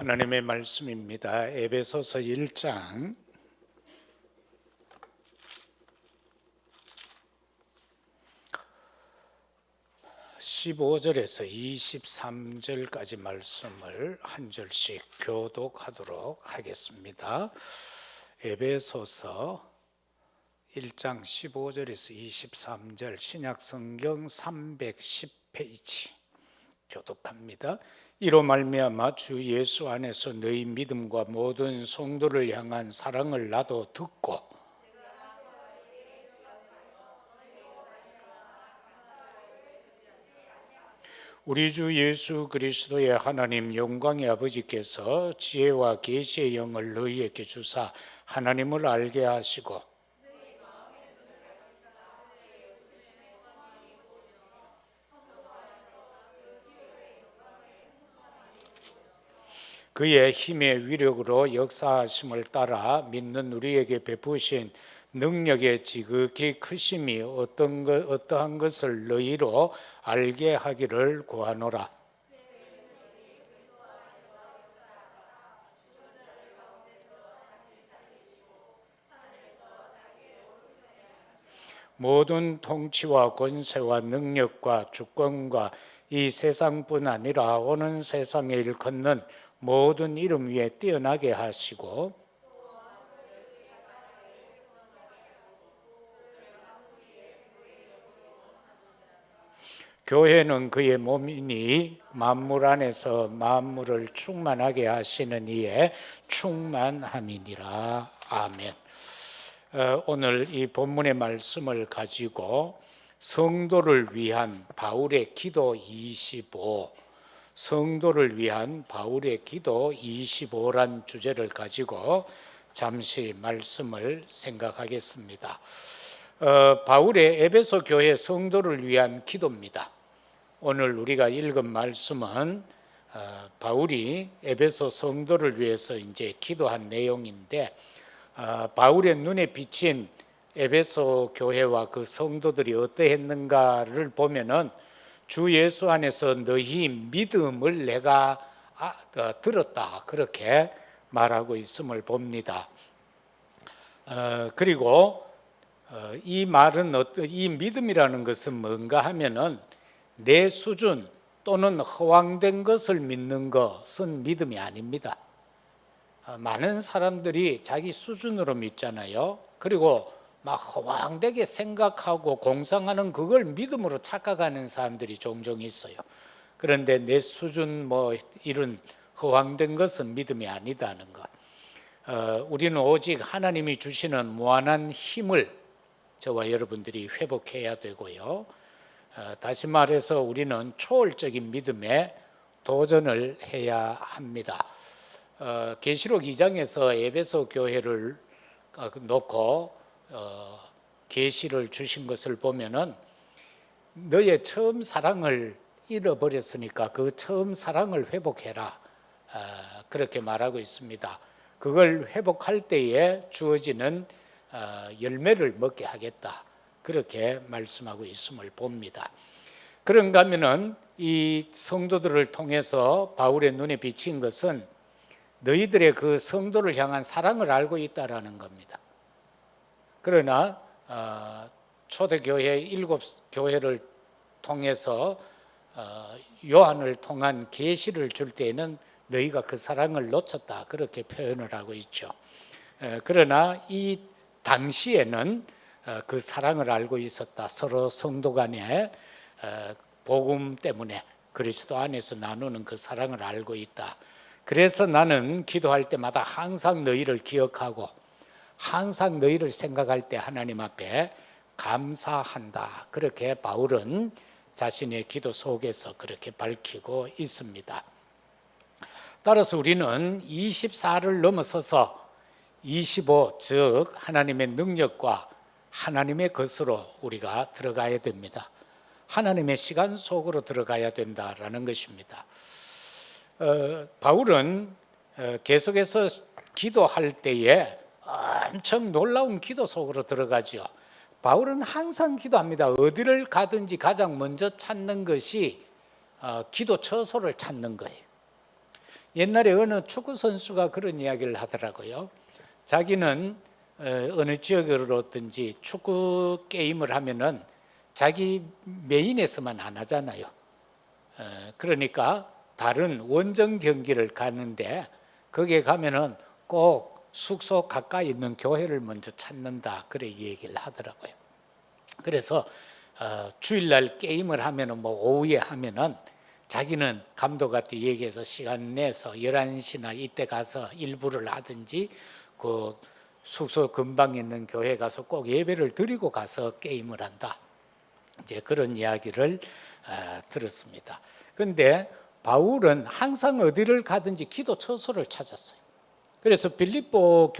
하나님의 말씀입니다. 에베소서 1장 15절에서 23절까지 말씀을 한 절씩 교독하도록 하겠습니다. 에베소서 1장 15절에서 23절 신약성경 310페이지 교독합니다. 이로 말미암아 주 예수 안에서 너희 믿음과 모든 성도를 향한 사랑을 나도 듣고 우리 주 예수 그리스도의 하나님 영광의 아버지께서 지혜와 계시의 영을 너희에게 주사 하나님을 알게 하시고 그의 힘의 위력으로 역사하심을 따라 믿는 우리에게 베푸신 능력의 지극히 크심이 어떠한 것을 너희로 알게 하기를 구하노라. 모든 통치와 권세와 능력과 주권과 이 세상뿐 아니라 오는 세상에 일컫는 모든 이름 위에 뛰어나게 하시고 교회는 그의 몸이니 만물 안에서 만물을 충만하게 하시는 이의 충만함이니라. 아멘. 오늘 이 본문의 말씀을 가지고 성도를 위한 바울의 기도 25, 성도를 위한 바울의 기도 25란 주제를 가지고 잠시 말씀을 생각하겠습니다. 바울의 에베소 교회 성도를 위한 기도입니다. 오늘 우리가 읽은 말씀은 바울이 에베소 성도를 위해서 이제 기도한 내용인데 바울의 눈에 비친 에베소 교회와 그 성도들이 어떠했는가를 보면은 주 예수 안에서 너희 믿음을 내가 들었다 그렇게 말하고 있음을 봅니다. 그리고 이 말은 이 믿음이라는 것은 뭔가 하면은 내 수준 또는 허황된 것을 믿는 것은 믿음이 아닙니다. 많은 사람들이 자기 수준으로 믿잖아요. 그리고 막 허황되게 생각하고 공상하는 그걸 믿음으로 착각하는 사람들이 종종 있어요. 그런데 내 수준 이런 허황된 것은 믿음이 아니다는 것. 우리는 오직 하나님이 주시는 무한한 힘을 저와 여러분들이 회복해야 되고요. 다시 말해서 우리는 초월적인 믿음에 도전을 해야 합니다. 계시록 2장에서 에베소 교회를 놓고 계시를 주신 것을 보면은 너의 처음 사랑을 잃어버렸으니까 그 처음 사랑을 회복해라 그렇게 말하고 있습니다. 그걸 회복할 때에 주어지는 열매를 먹게 하겠다 그렇게 말씀하고 있음을 봅니다. 그런가 하면은 이 성도들을 통해서 바울의 눈에 비친 것은 너희들의 그 성도를 향한 사랑을 알고 있다라는 겁니다. 그러나 초대교회 7교회를 통해서 요한을 통한 계시를 줄 때에는 너희가 그 사랑을 놓쳤다 그렇게 표현을 하고 있죠. 그러나 이 당시에는 그 사랑을 알고 있었다. 서로 성도 간에 복음 때문에 그리스도 안에서 나누는 그 사랑을 알고 있다. 그래서 나는 기도할 때마다 항상 너희를 기억하고 항상 너희를 생각할 때 하나님 앞에 감사한다. 그렇게 바울은 자신의 기도 속에서 그렇게 밝히고 있습니다. 따라서 우리는 24를 넘어서서 25, 즉 하나님의 능력과 하나님의 것으로 우리가 들어가야 됩니다. 하나님의 시간 속으로 들어가야 된다라는 것입니다. 바울은 계속해서 기도할 때에 엄청 놀라운 기도 속으로 들어가죠. 바울은 항상 기도합니다. 어디를 가든지 가장 먼저 찾는 것이 기도 처소를 찾는 거예요. 옛날에 어느 축구 선수가 그런 이야기를 하더라고요. 자기는 어느 지역으로든지 축구 게임을 하면은 자기 메인에서만 안 하잖아요. 그러니까 다른 원정 경기를 가는데 거기에 가면은 꼭 숙소 가까이 있는 교회를 먼저 찾는다, 그래 얘기를 하더라고요. 그래서 주일날 게임을 하면은 뭐 오후에 하면은 자기는 감독한테 얘기해서 시간 내서 11시나 이때 가서 일부를 하든지 그 숙소 근방에 있는 교회 가서 꼭 예배를 드리고 가서 게임을 한다, 이제 그런 이야기를 들었습니다. 그런데 바울은 항상 어디를 가든지 기도 처소를 찾았어요. 그래서 빌립보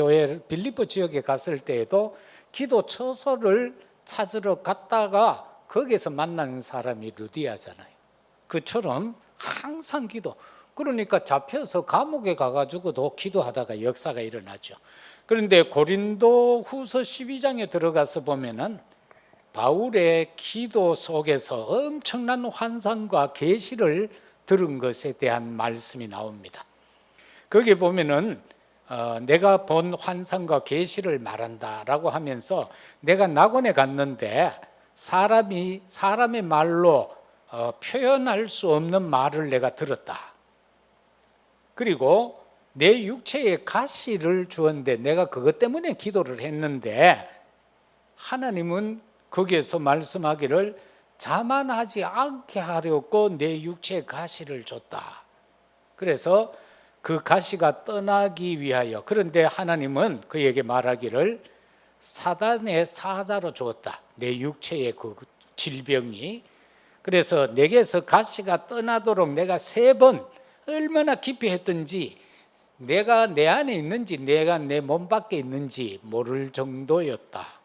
지역에 갔을 때에도 기도 처소를 찾으러 갔다가 거기서 만나는 사람이 루디아잖아요. 그처럼 항상 기도. 그러니까 잡혀서 감옥에 가가지고도 기도하다가 역사가 일어나죠. 그런데 고린도 후서 12장에 들어가서 보면은 바울의 기도 속에서 엄청난 환상과 계시를 들은 것에 대한 말씀이 나옵니다. 거기 보면은 내가 본 환상과 계시를 말한다라고 하면서 내가 낙원에 갔는데 사람의 말로 표현할 수 없는 말을 내가 들었다. 그리고 내 육체에 가시를 주었는데 내가 그것 때문에 기도를 했는데 하나님은 거기에서 말씀하기를 자만하지 않게 하려고 내 육체에 가시를 줬다. 그래서 그 가시가 떠나기 위하여, 그런데 하나님은 그에게 말하기를 사단의 사자로 주었다, 내 육체의 그 질병이. 그래서 내게서 가시가 떠나도록 내가 3번 얼마나 깊이 했든지 내가 내 안에 있는지 내가 내 몸 밖에 있는지 모를 정도였다.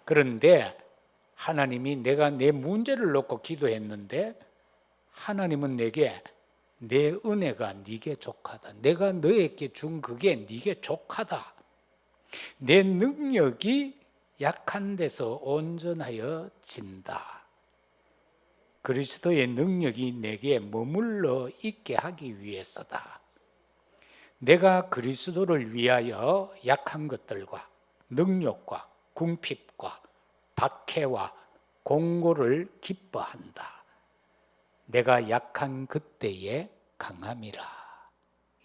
그런데 하나님이, 내가 내 문제를 놓고 기도했는데 하나님은 내게 내 은혜가 네게 족하다, 내가 너에게 준 그게 네게 족하다, 내 능력이 약한 데서 온전하여 진다, 그리스도의 능력이 내게 머물러 있게 하기 위해서다. 내가 그리스도를 위하여 약한 것들과 능력과 궁핍과 박해와 공고를 기뻐한다. 내가 약한 그때에 강함이라.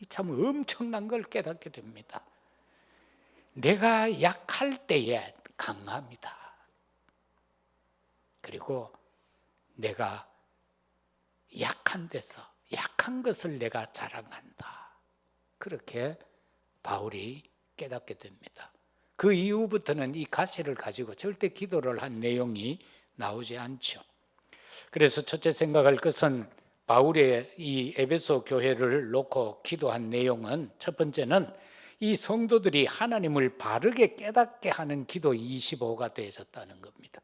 참 엄청난 걸 깨닫게 됩니다. 내가 약할 때에 강함이다. 그리고 내가 약한 데서 약한 것을 내가 자랑한다. 그렇게 바울이 깨닫게 됩니다. 그 이후부터는 이 가시를 가지고 절대 기도를 한 내용이 나오지 않죠. 그래서 첫째 생각할 것은 바울의 이 에베소 교회를 놓고 기도한 내용은, 첫 번째는 이 성도들이 하나님을 바르게 깨닫게 하는 기도 25가 되어졌다는 겁니다.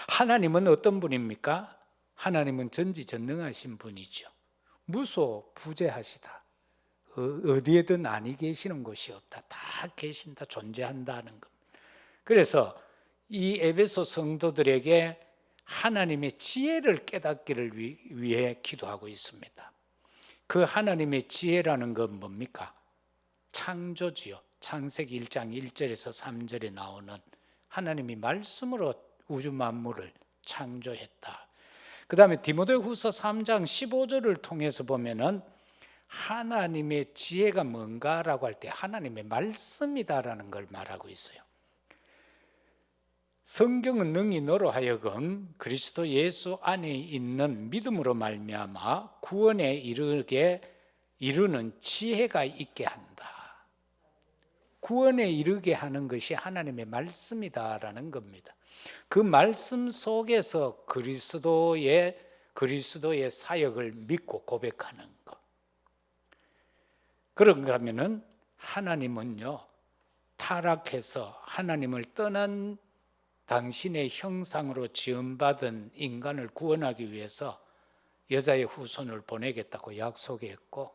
하나님은 어떤 분입니까? 하나님은 전지전능하신 분이죠. 무소부재하시다. 어디에든 아니 계시는 곳이 없다. 다 계신다, 존재한다는 겁니다. 그래서 이 에베소 성도들에게 하나님의 지혜를 깨닫기를 위해 기도하고 있습니다. 그 하나님의 지혜라는 건 뭡니까? 창조지요. 창세기 1장 1절에서 3절에 나오는 하나님이 말씀으로 우주 만물을 창조했다. 그 다음에 디모데후서 3장 15절을 통해서 보면은 하나님의 지혜가 뭔가라고 할 때 하나님의 말씀이다라는 걸 말하고 있어요. 성경은 능히 너로 하여금 그리스도 예수 안에 있는 믿음으로 말미암아 구원에 이르는 지혜가 있게 한다. 구원에 이르게 하는 것이 하나님의 말씀이다라는 겁니다. 그 말씀 속에서 그리스도의 사역을 믿고 고백하는 것. 그런가 하면은 하나님은요, 타락해서 하나님을 떠난 당신의 형상으로 지음받은 인간을 구원하기 위해서 여자의 후손을 보내겠다고 약속했고,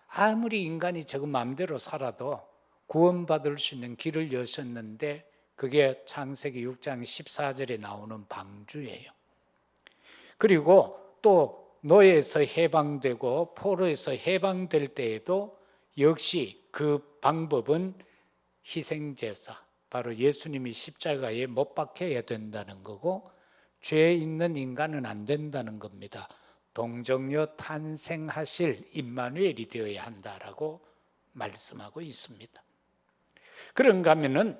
아무리 인간이 저거 마음대로 살아도 구원받을 수 있는 길을 여셨는데 그게 창세기 6장 14절에 나오는 방주예요. 그리고 또 노예에서 해방되고 포로에서 해방될 때에도 역시 그 방법은 희생제사, 바로 예수님이 십자가에 못 박혀야 된다는 거고, 죄 있는 인간은 안 된다는 겁니다. 동정녀 탄생하실 임마누엘이 되어야 한다라고 말씀하고 있습니다. 그런가 하면은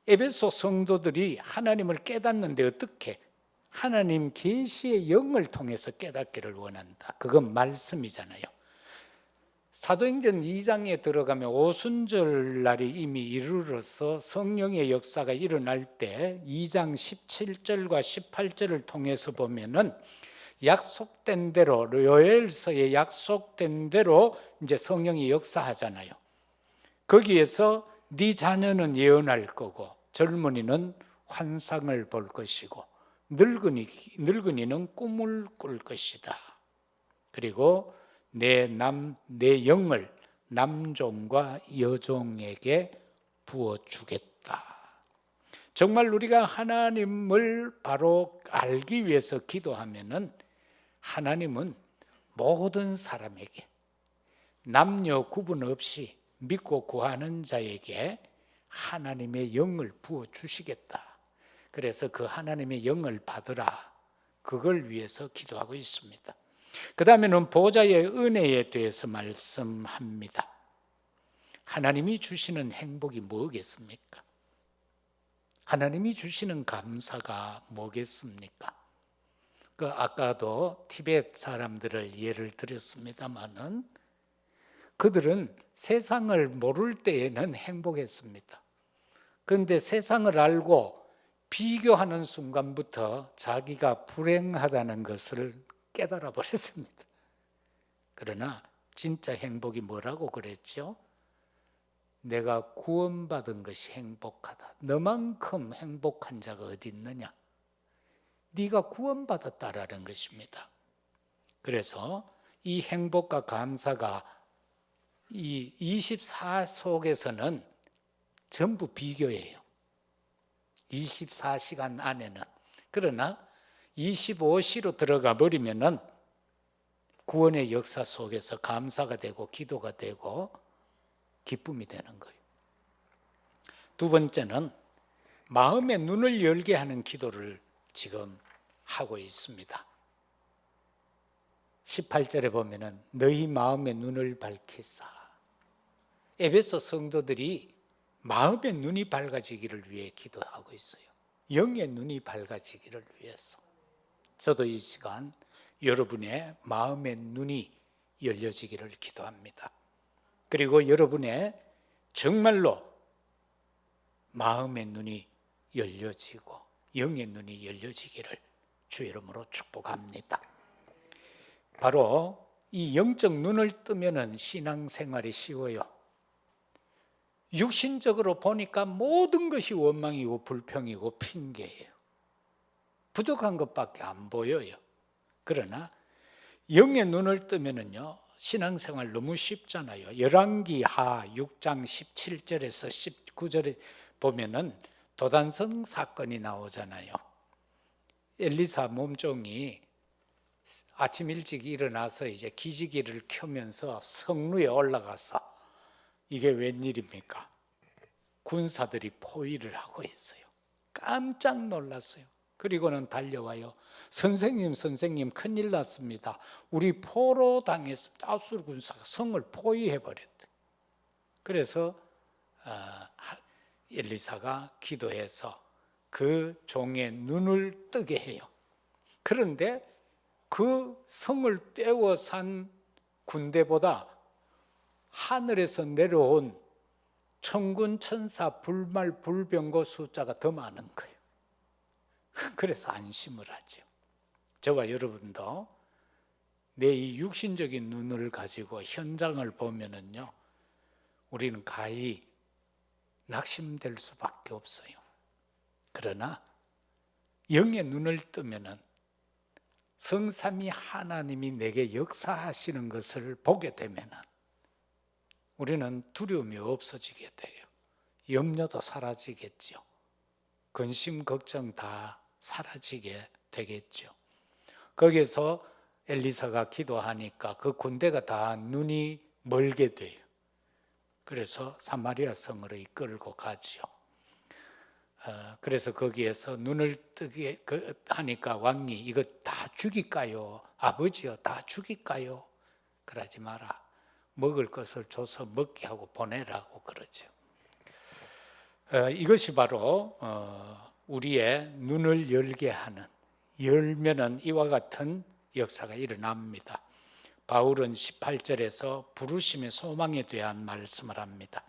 에베소 성도들이 하나님을 깨닫는데 어떻게? 하나님 계시의 영을 통해서 깨닫기를 원한다. 그건 말씀이잖아요. 사도행전 2장에 들어가면 오순절 날이 이미 이르러서 성령의 역사가 일어날 때 2장 17절과 18절을 통해서 보면은 약속된 대로, 요엘서에 약속된 대로 이제 성령이 역사하잖아요. 거기에서 네 자녀는 예언할 거고 젊은이는 환상을 볼 것이고 늙은이는 꿈을 꿀 것이다. 그리고 내 영을 남종과 여종에게 부어주겠다. 정말 우리가 하나님을 바로 알기 위해서 기도하면은 하나님은 모든 사람에게 남녀 구분 없이 믿고 구하는 자에게 하나님의 영을 부어주시겠다. 그래서 그 하나님의 영을 받으라. 그걸 위해서 기도하고 있습니다. 그 다음에는 보좌의 은혜에 대해서 말씀합니다. 하나님이 주시는 행복이 뭐겠습니까? 하나님이 주시는 감사가 뭐겠습니까? 아까도 티벳 사람들을 예를 들었습니다마는 그들은 세상을 모를 때에는 행복했습니다. 그런데 세상을 알고 비교하는 순간부터 자기가 불행하다는 것을 깨달아 버렸습니다. 그러나 진짜 행복이 뭐라고 그랬죠? 내가 구원받은 것이 행복하다. 너만큼 행복한 자가 어디 있느냐? 네가 구원받았다라는 것입니다. 그래서 이 행복과 감사가 이 24 속에서는 전부 비교예요. 24시간 안에는. 그러나 25시로 들어가 버리면은 구원의 역사 속에서 감사가 되고 기도가 되고 기쁨이 되는 거예요. 두 번째는 마음의 눈을 열게 하는 기도를 지금 하고 있습니다. 18절에 보면은 너희 마음의 눈을 밝히사. 에베소 성도들이 마음의 눈이 밝아지기를 위해 기도하고 있어요. 영의 눈이 밝아지기를 위해서. 저도 이 시간 여러분의 마음의 눈이 열려지기를 기도합니다. 그리고 여러분의 정말로 마음의 눈이 열려지고 영의 눈이 열려지기를 주 이름으로 축복합니다. 바로 이 영적 눈을 뜨면은 신앙생활이 쉬워요. 육신적으로 보니까 모든 것이 원망이고 불평이고 핑계예요. 부족한 것밖에 안 보여요. 그러나 영의 눈을 뜨면은요, 신앙생활 너무 쉽잖아요. 열왕기하 6장 17절에서 19절에 보면은 도단성 사건이 나오잖아요. 엘리사 몸종이 아침 일찍 일어나서 이제 기지개를 켜면서 성루에 올라가서 이게 웬일입니까? 군사들이 포위를 하고 있어요. 깜짝 놀랐어요. 그리고는 달려와요. 선생님 큰일 났습니다. 우리 포로 당했습니다. 아수르 군사가 성을 포위해버렸대. 그래서 엘리사가 기도해서 그 종의 눈을 뜨게 해요. 그런데 그 성을 떼워 산 군대보다 하늘에서 내려온 천군 천사 불말 불병거 숫자가 더 많은 거예요. 그래서 안심을 하죠. 저와 여러분도 내 이 육신적인 눈을 가지고 현장을 보면은요, 우리는 가히 낙심될 수밖에 없어요. 그러나 영의 눈을 뜨면은 성삼위 하나님이 내게 역사하시는 것을 보게 되면은 우리는 두려움이 없어지게 돼요. 염려도 사라지겠죠. 근심 걱정 다 사라지게 되겠죠. 거기에서 엘리사가 기도하니까 그 군대가 다 눈이 멀게 돼요. 그래서 사마리아 성으로 이끌고 가지요. 그래서 거기에서 눈을 뜨게 하니까 왕이 이거 다 죽일까요? 아버지요, 다 죽일까요? 그러지 마라. 먹을 것을 줘서 먹게 하고 보내라고 그러죠. 이것이 바로 우리의 눈을 열게 하는, 열면은 이와 같은 역사가 일어납니다. 바울은 18절에서 부르심의 소망에 대한 말씀을 합니다.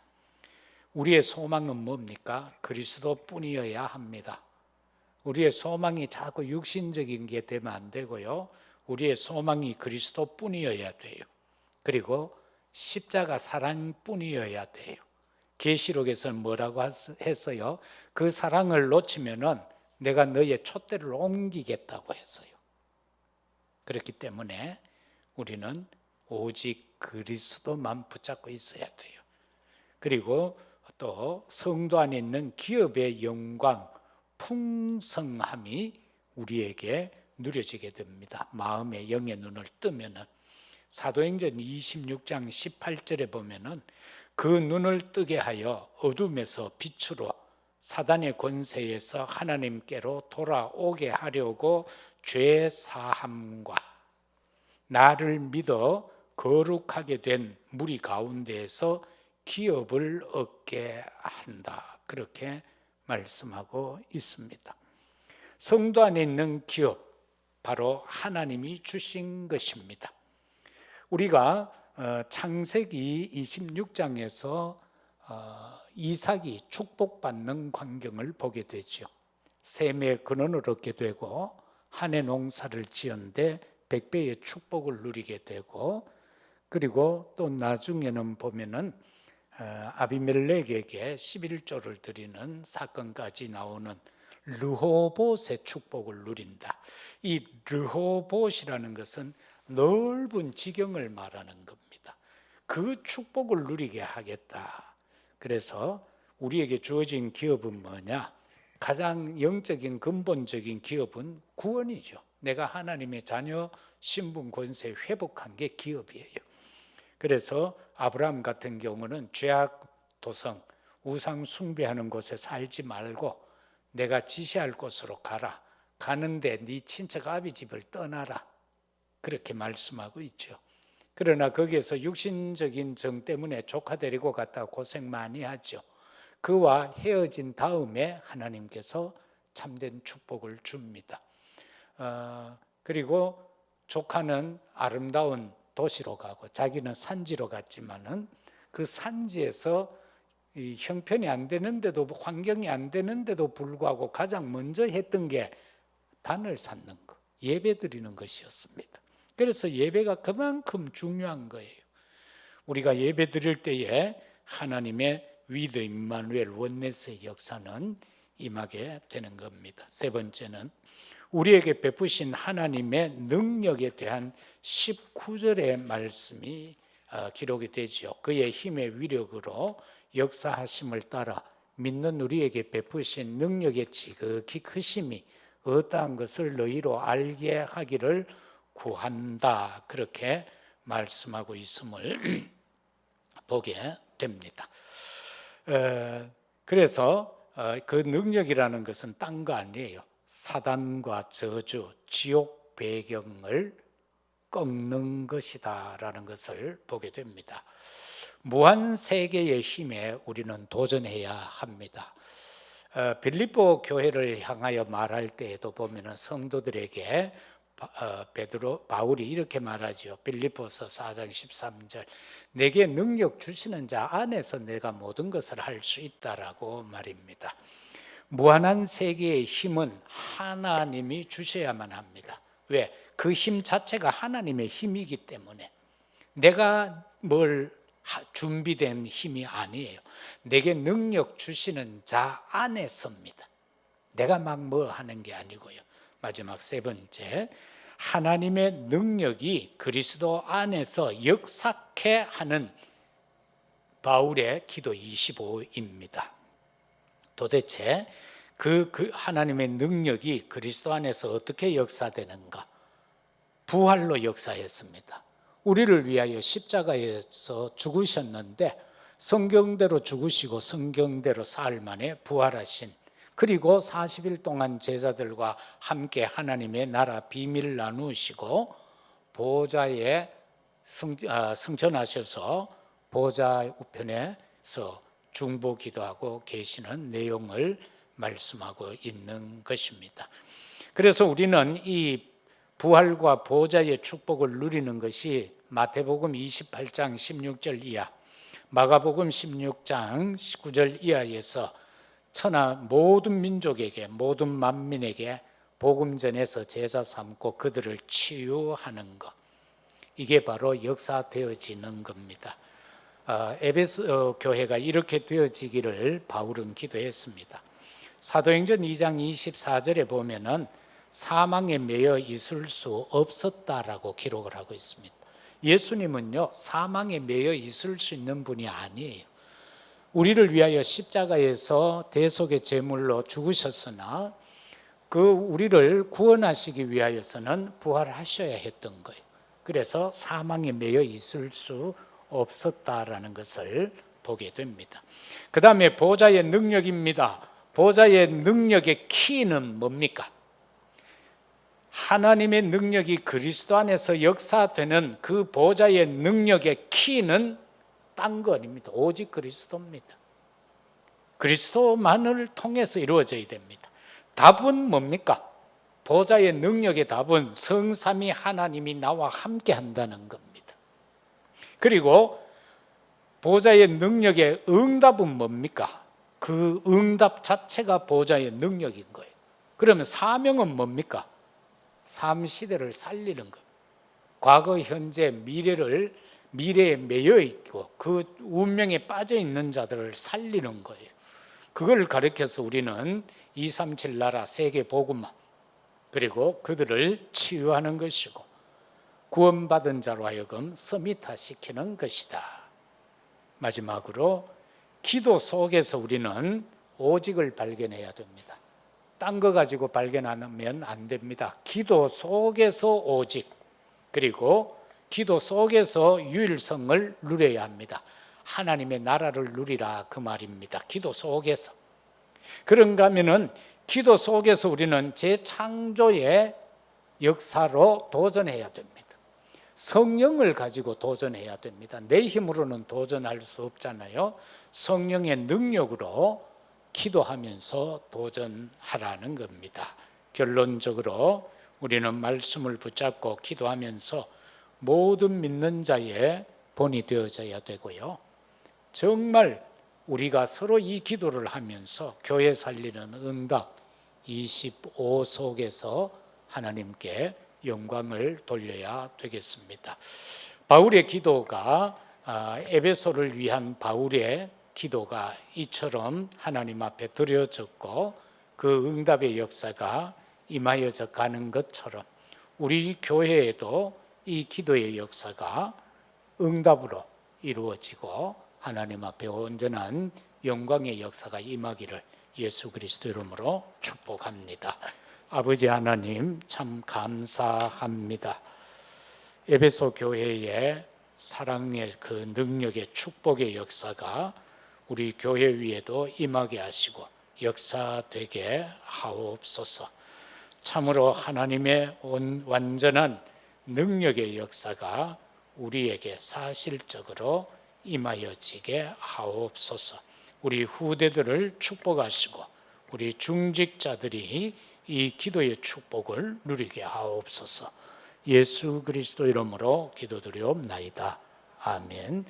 우리의 소망은 뭡니까? 그리스도뿐이어야 합니다. 우리의 소망이 자꾸 육신적인 게 되면 안 되고요. 우리의 소망이 그리스도뿐이어야 돼요. 그리고 십자가 사랑뿐이어야 돼요. 계시록에서는 뭐라고 했어요? 그 사랑을 놓치면은 내가 너의 촛대를 옮기겠다고 했어요. 그렇기 때문에 우리는 오직 그리스도만 붙잡고 있어야 돼요. 그리고 또 성도 안에 있는 기업의 영광, 풍성함이 우리에게 누려지게 됩니다. 마음의 영의 눈을 뜨면은 사도행전 26장 18절에 보면은 그 눈을 뜨게 하여 어둠에서 빛으로 사단의 권세에서 하나님께로 돌아오게 하려고 죄 사함과 나를 믿어 거룩하게 된 무리 가운데에서 기업을 얻게 한다. 그렇게 말씀하고 있습니다. 성도 안에 있는 기업, 바로 하나님이 주신 것입니다. 우리가 창세기 26장에서 이삭이 축복받는 광경을 보게 되죠. 셈의 근원을 얻게 되고 한 해 농사를 지은데 100배의 축복을 누리게 되고, 그리고 또 나중에는 보면은 아비멜렉에게 11조를 드리는 사건까지 나오는 르호봇의 축복을 누린다. 이 르호봇이라는 것은 넓은 지경을 말하는 겁니다. 그 축복을 누리게 하겠다. 그래서 우리에게 주어진 기업은 뭐냐? 가장 영적인 근본적인 기업은 구원이죠. 내가 하나님의 자녀 신분 권세 회복한 게 기업이에요. 그래서 아브라함 같은 경우는 죄악 도성, 우상 숭배하는 곳에 살지 말고 내가 지시할 곳으로 가라. 가는데 네 친척 아비 집을 떠나라. 그렇게 말씀하고 있죠. 그러나 거기에서 육신적인 정 때문에 조카 데리고 갔다가 고생 많이 하죠. 그와 헤어진 다음에 하나님께서 참된 축복을 줍니다. 그리고 조카는 아름다운 도시로 가고 자기는 산지로 갔지만은 그 산지에서 이 형편이 안 되는데도, 환경이 안 되는데도 불구하고 가장 먼저 했던 게 단을 쌓는 것, 예배 드리는 것이었습니다. 그래서 예배가 그만큼 중요한 거예요. 우리가 예배 드릴 때에 하나님의 위드 임마누엘 원네스의 역사는 임하게 되는 겁니다. 세 번째는 우리에게 베푸신 하나님의 능력에 대한 19절의 말씀이 기록이 되죠. 그의 힘의 위력으로 역사하심을 따라 믿는 우리에게 베푸신 능력의 지극히 크심이 어떠한 것을 너희로 알게 하기를 구한다. 그렇게 말씀하고 있음을 보게 됩니다. 그래서 그 능력이라는 것은 딴 거 아니에요. 사단과 저주, 지옥 배경을 꺾는 것이다 라는 것을 보게 됩니다. 무한 세계의 힘에 우리는 도전해야 합니다. 빌립보 교회를 향하여 말할 때에도 보면은 성도들에게 바울이 이렇게 말하죠. 빌립보서 4장 13절, 내게 능력 주시는 자 안에서 내가 모든 것을 할 수 있다라고 말입니다. 무한한 세계의 힘은 하나님이 주셔야만 합니다. 왜? 그 힘 자체가 하나님의 힘이기 때문에 내가 뭘 준비된 힘이 아니에요. 내게 능력 주시는 자 안에서입니다. 내가 막 뭐 하는 게 아니고요. 마지막 세 번째, 하나님의 능력이 그리스도 안에서 역사케 하는 바울의 기도 25입니다. 도대체 그 하나님의 능력이 그리스도 안에서 어떻게 역사되는가? 부활로 역사했습니다. 우리를 위하여 십자가에서 죽으셨는데 성경대로 죽으시고 성경대로 사흘 만에 부활하신, 그리고 40일 동안 제자들과 함께 하나님의 나라 비밀 나누시고 보좌에 승천하셔서 보좌 우편에서 중보 기도하고 계시는 내용을 말씀하고 있는 것입니다. 그래서 우리는 이 부활과 보좌의 축복을 누리는 것이 마태복음 28장 16절 이하, 마가복음 16장 19절 이하에서 천하 모든 민족에게, 모든 만민에게 복음 전해서 제자 삼고 그들을 치유하는 것, 이게 바로 역사되어지는 겁니다. 에베소 교회가 이렇게 되어지기를 바울은 기도했습니다. 사도행전 2장 24절에 보면은 사망에 매여 있을 수 없었다라고 기록을 하고 있습니다. 예수님은요, 사망에 매여 있을 수 있는 분이 아니에요. 우리를 위하여 십자가에서 대속의 제물로 죽으셨으나 그 우리를 구원하시기 위하여서는 부활하셔야 했던 거예요. 그래서 사망에 매여 있을 수 없었다라는 것을 보게 됩니다. 그 다음에 보좌의 능력입니다. 보좌의 능력의 키는 뭡니까? 하나님의 능력이 그리스도 안에서 역사되는 그 보좌의 능력의 키는 딴 거 아닙니다. 오직 그리스도입니다. 그리스도만을 통해서 이루어져야 됩니다. 답은 뭡니까? 보좌의 능력의 답은 성삼위 하나님이 나와 함께 한다는 겁니다. 그리고 보좌의 능력의 응답은 뭡니까? 그 응답 자체가 보좌의 능력인 거예요. 그러면 사명은 뭡니까? 삶 시대를 살리는 것. 과거, 현재, 미래에 매여 있고 그 운명에 빠져 있는 자들을 살리는 거예요. 그걸 가르쳐서 우리는 237 나라 세계 복음화, 그리고 그들을 치유하는 것이고 구원받은 자로 하여금 서밋화시키는 것이다. 마지막으로 기도 속에서 우리는 오직을 발견해야 됩니다. 딴 거 가지고 발견하면 안 됩니다. 기도 속에서 오직, 그리고 기도 속에서 유일성을 누려야 합니다. 하나님의 나라를 누리라, 그 말입니다. 기도 속에서. 그런가 하면은 기도 속에서 우리는 재창조의 역사로 도전해야 됩니다. 성령을 가지고 도전해야 됩니다. 내 힘으로는 도전할 수 없잖아요. 성령의 능력으로 기도하면서 도전하라는 겁니다. 결론적으로 우리는 말씀을 붙잡고 기도하면서 모든 믿는 자의 본이 되어져야 되고요. 정말 우리가 서로 이 기도를 하면서 교회 살리는 응답 25 속에서 하나님께 영광을 돌려야 되겠습니다. 바울의 기도가 에베소를 위한 바울의 기도가 이처럼 하나님 앞에 드려졌고 그 응답의 역사가 임하여져 가는 것처럼 우리 교회에도 이 기도의 역사가 응답으로 이루어지고 하나님 앞에 온전한 영광의 역사가 임하기를 예수 그리스도 이름으로 축복합니다. 아버지 하나님, 참 감사합니다. 에베소 교회의 사랑의 그 능력의 축복의 역사가 우리 교회 위에도 임하게 하시고 역사되게 하옵소서. 참으로 하나님의 완전한 능력의 역사가 우리에게 사실적으로 임하여지게 하옵소서. 우리 후대들을 축복하시고 우리 중직자들이 이 기도의 축복을 누리게 하옵소서. 예수 그리스도 이름으로 기도드리옵나이다. 아멘.